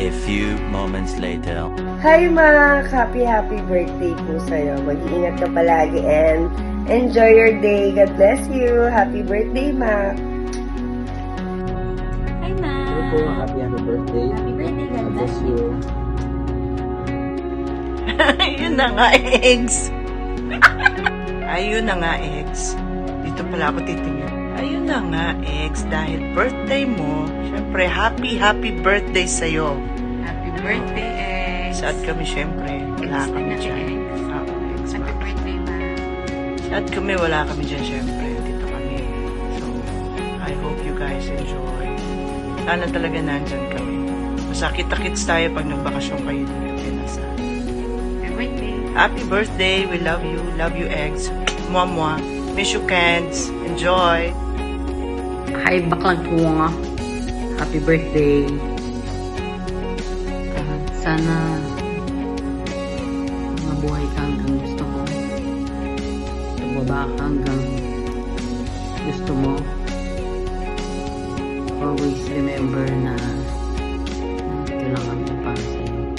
A few moments later. Hi Mac! Happy birthday po sa'yo. Mag-iingat ka palagi and enjoy your day. God bless you. Happy birthday, Mac! Hi, Ma! Hello po, happy birthday. Happy birthday, God God bless bless you. you. Ayun na nga, eggs. Ayun na nga, eggs. Dito pala ako titingin. Ayun na nga, eggs. Dahil birthday mo, syempre, happy birthday sa'yo. Happy birthday, Eggs. Sad kami, syempre. Wala kami dyan. Eggs, Happy birthday, Ma. sad kami, wala kami dyan, syempre. Dito kami. So, I hope you guys enjoy. Sana talaga nandyan kami. Masakit-takits tayo pag nagbakasyon kayo dito. Happy birthday. Happy birthday. We love you. Love you, eggs. Mwah. Miss you, Cans. Enjoy. Hi, baklang bunga. Happy birthday. Sana mabuhay ka hanggang gusto mo. Tumaba ka hanggang gusto mo. Always remember na ito lang ang para sa'yo.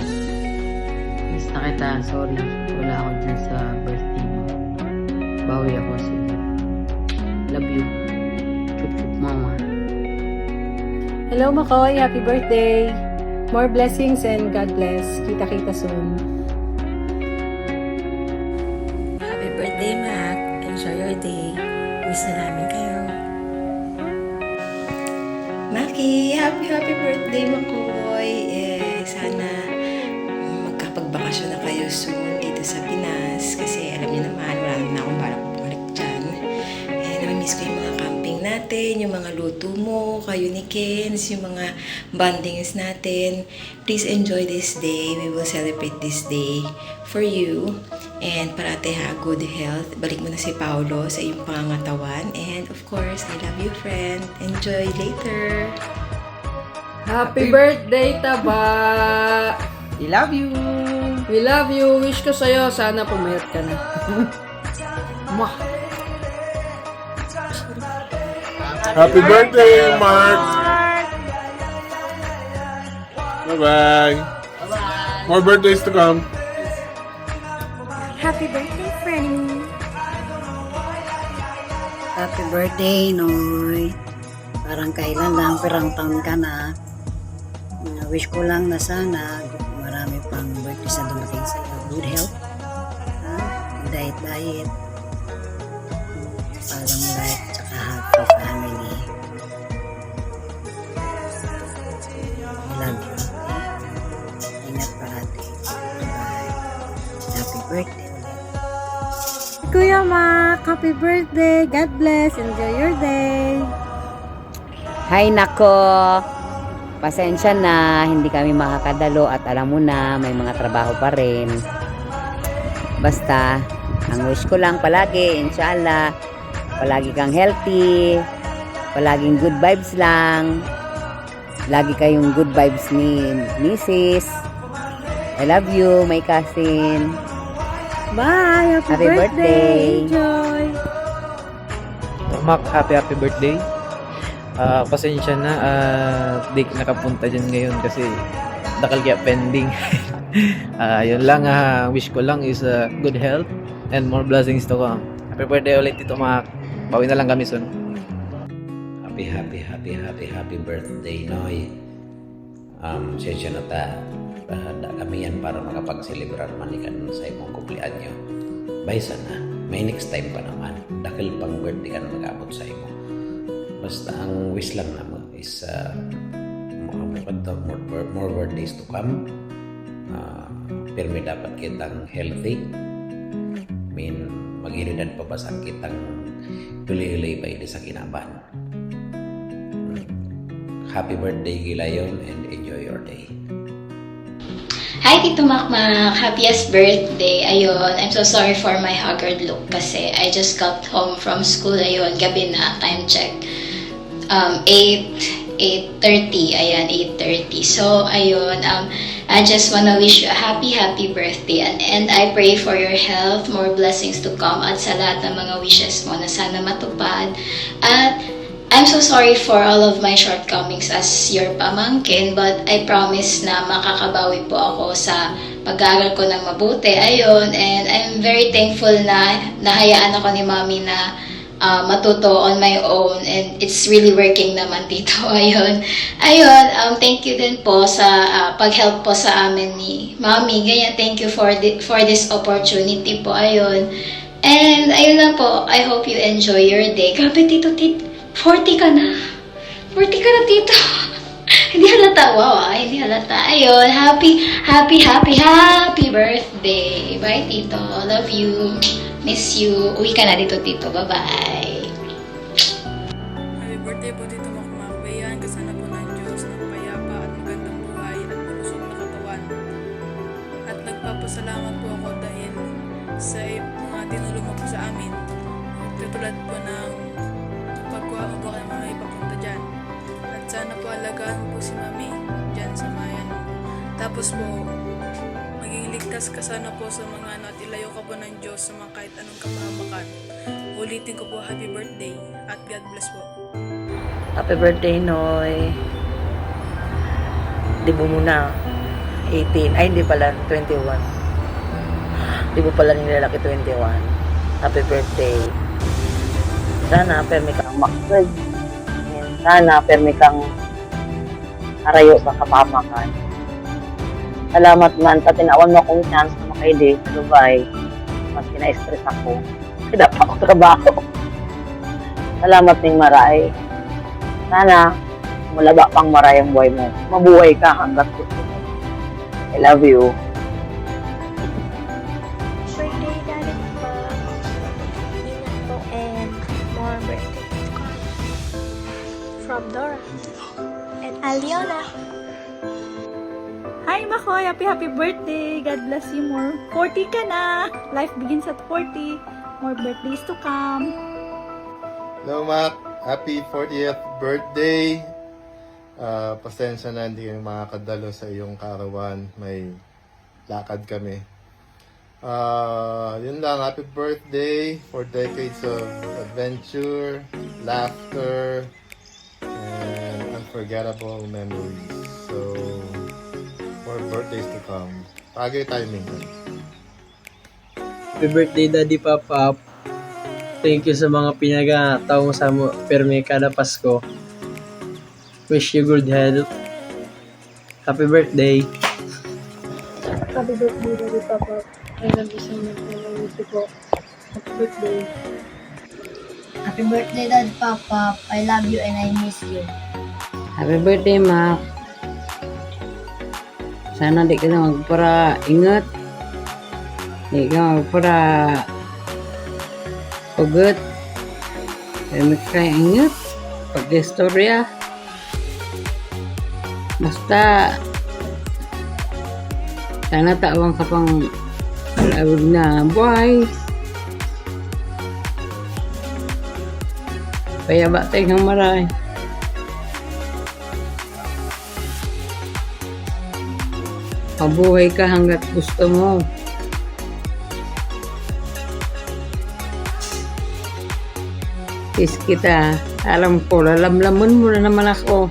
Miss na kita. Sorry. Wala ako dyan sa birthday mo. Bawi ako sa'yo. Love you. Chup-chup, mama. Hello Makoy, happy birthday! More blessings and God bless. Kita-kita soon. Happy birthday, Mac. Enjoy your day. Wish na namin kayo. Maki, happy birthday, Makoy. Sana magkapagbakasyon na kayo soon dito sa Pinas. Kasi alam niyo naman, wala naman akong balak bumalik dyan. Namimiss ko yung mga camping natin, yung mga luto mo, kayo ni Kens, yung mga bondings natin. Please enjoy this day. We will celebrate this day for you. And parate ha, good health. Balik mo na si Paolo sa iyong pangangatawan. And of course, I love you, friend. Enjoy later. Happy birthday, Taba! We love you! We love you. Wish ko sa'yo, sana pumayat ka na. Mwah! Happy birthday, Mark! Bye-bye! More birthdays to come. Happy birthday, Franny. Happy birthday, Noy. Parang kailan lang, pirang taon ka na. Wish ko lang na sana marami pang birthdays na dumating sa iyo. Good health. Diet. Parang life, tsaka happy family. I love you. Ingat parati. Bye. Happy birthday. Kuya Mac, happy birthday. God bless. Enjoy your day. Hay nako, pasensya na, hindi kami makakadalo at alam mo na, may mga trabaho pa rin. Basta, ang wish ko lang palagi, inshallah, palagi kang healthy, palaging good vibes lang, lagi kayong good vibes ni Mrs. I love you, my cousin. Bye. Happy birthday. Enjoy. Mac, happy birthday. Pasensya na, di nakapunta dyan ngayon kasi dakal kaya pending. Yun lang, wish ko lang is good health and more blessings to come. Happy birthday ulit Tito Mac. Bawi na lang kami soon. Happy birthday, Noy. Sensya na ta. Da kami yan para makapag-celebrar manikan sa imong kumplianyo. Bay sana, may next time pa naman. Dakil pang birthday ka na mag-abot sa imo. Basta ang wish lang naman is more birthdays to come. Pero may dapat kitang healthy. I mean, mag-iridad pa ba sa kitang tuloy-uloy pa sa kinaban. Happy birthday, Gilayon, and enjoy your day. Hi, Tito Makmak! Happiest birthday! Ayun, I'm so sorry for my haggard look kasi I just got home from school. Ayun, gabi na, time check. 8:30. Ayan, 8:30. So, ayun, I just wanna wish you a happy birthday. And I pray for your health, more blessings to come, at sa lahat ng mga wishes mo na sana matupad. At I'm so sorry for all of my shortcomings as your pamangkin, but I promise na makakabawi po ako sa pag-aaral ko ng mabuti. Ayun, and I'm very thankful na nahayaan ako ni Mommy na matuto on my own, and it's really working naman dito. Ayun, thank you din po sa pag-help po sa amin ni Mommy. Ganyan, thank you for this opportunity po. Ayun, and ayun lang po, I hope you enjoy your day. Grabe, Tito, 40 ka na. 40 ka na, Tito. Hindi halata. Wow, hindi halata. Ayun, happy birthday. Bye, Tito. Love you. Miss you. Uwi ka na dito, Tito. Bye-bye. Happy birthday po, Tito Makmak. Kasana po ng Diyos ng payapa at magandang buhay at malusog na katawan. At nagpapasalamat po ako dahil sa mga tinulong mo po sa amin. Katulad po ng pagkuha mo po kayo mga ipapunta dyan. At sana po alagaan mo po si Mami dyan sa mayan. Tapos po, maging ligtas ka sana po sa mga at ilayo ka po ng Diyos sa mga kahit anong kapahamakan. Ulitin ko po, happy birthday at God bless po. Happy birthday, Noy. Di mo muna 18. Ay, hindi pala. 21. Di mo pala nilalaki 21. Happy birthday. Sana permi kang maksud. Sana permi kang harayo sa kapamakan. Salamat man sa tinawan mo akong chance na makaide sa Dubai. Mas kina-stress ako. Kaya pa ako trabaho. Salamat ning maray. Sana malaba pang maray ang buhay mo. Mabuhay ka hanggat gusto mo. I love you. Birthday, Daddy pa. Ingat po and more birthdays to come. From Dora and Aliona. Hi, Makoy! Happy birthday! God bless you more. 40 ka na! Life begins at 40. More birthdays to come. Hello, Mac. Happy 40th birthday. Pasensya na hindi kami makakadalo sa iyong karawan. May lakad kami. Yun lang. Happy birthday for decades of adventure, laughter, and unforgettable memories. So, more birthdays to come. Tagay timing. Happy birthday, Daddy Papa. Thank you sa mga pinagataw mo sa permi kada Pasko. Wish you good health. Happy birthday. Happy birthday, Daddy Papa. I love you so much. I love you po. Happy birthday. Happy birthday, Dad Papa. I love you and I miss you. Happy birthday, Mac. Sana di ka na magpara ingat. Di ka magpara ugot. Kaya ka ingat. Pag-istorya. Basta sana tawang ka pang alawag na buhay. Kaya ba tayo ng maray? Mabuhay ka hanggat gusto mo. Kiss kita. Alam ko, lalamlaman mo na naman ako.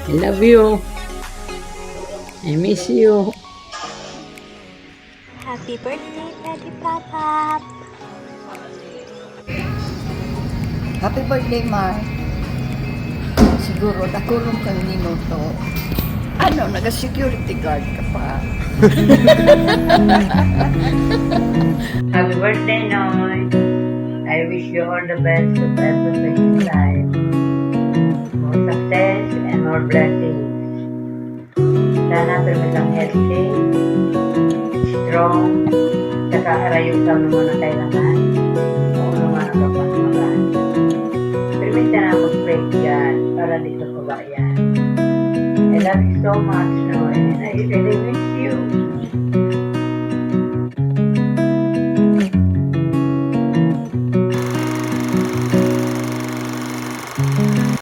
I love you. I miss you. Happy birthday, Daddy Papa. Happy birthday, Mark. Siguro, nakulong kang minuto. Ano, naga-security guard ka pa. Happy birthday, Noy. I wish you all the best of everything in life. More success and more blessings. Sana permitang healthy, strong, saka arayusan mo na kailangan. Kung ano man ang kapasmakan. Permita na mag-break yan para dito sa bayan. I love you so much, Noy, and I really miss